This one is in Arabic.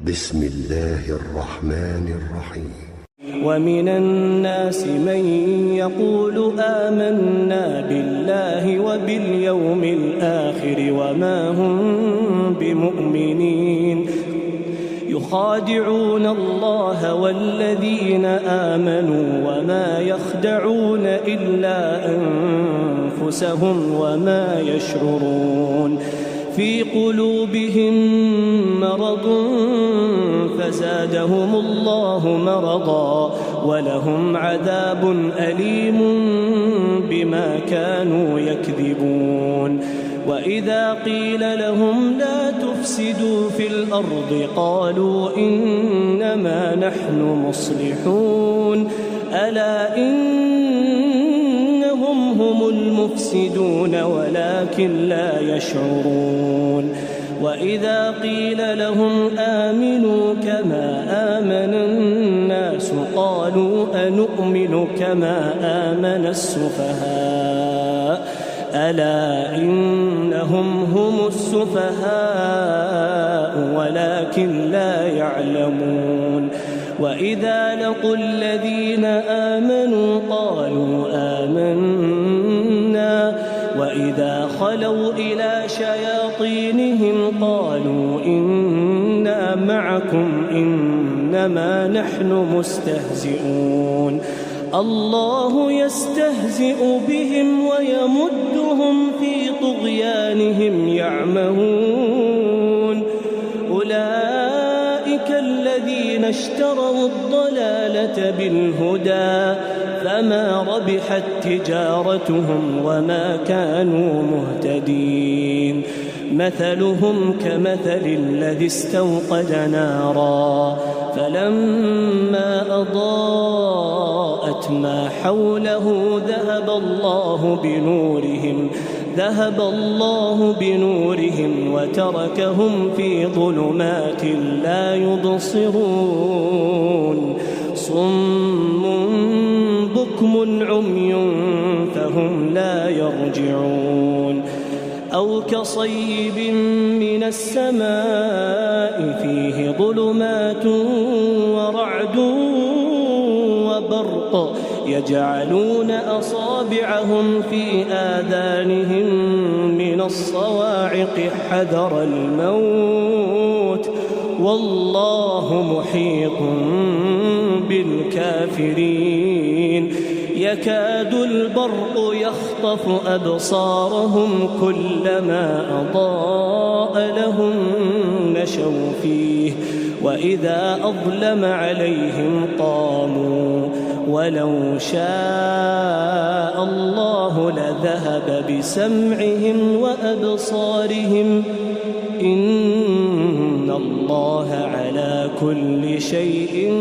بسم الله الرحمن الرحيم. ومن الناس من يقول آمنا بالله وباليوم الآخر وما هم بمؤمنين يخادعون الله والذين آمنوا وما يخدعون إلا أنفسهم وما يشعرون في قلوبهم مرض فزادهم الله مرضا ولهم عذاب أليم بما كانوا يكذبون وإذا قيل لهم لا تفسدوا في الأرض قالوا إنما نحن مصلحون ألا إنهم هم المفسدون ولكن لا يشعرون وإذا قيل لهم آمنوا كما آمن الناس قالوا أنؤمن كما آمن السفهاء ألا إنهم هم السفهاء ولكن لا يعلمون وإذا لقوا الذين آمنوا قالوا آمنا وإذا خلوا إلى شياطينهم قالوا إنا معكم إنما نحن مستهزئون الله يستهزئ بهم ويمدهم في طغيانهم يعمهون أولئك الذين اشتروا الضلالة بالهدى فما ربحت تجارتهم وما كانوا مهتدين مثلهم كمثل الذي استوقد نارا فلما أضاءت ما حوله ذهب الله بنورهم وتركهم في ظلمات لا يبصرون صم بكم عمي فهم لا يرجعون أو كصيب من السماء فيه ظلمات ورعد وبرق يجعلون أصابعهم في آذانهم من الصواعق حذر الموت والله محيط بالكافرين يكاد البرق يخطف أبصارهم كلما أضاء لهم مشوا فيه وإذا أظلم عليهم قاموا ولو شاء الله لذهب بسمعهم وأبصارهم إن الله على كل شيء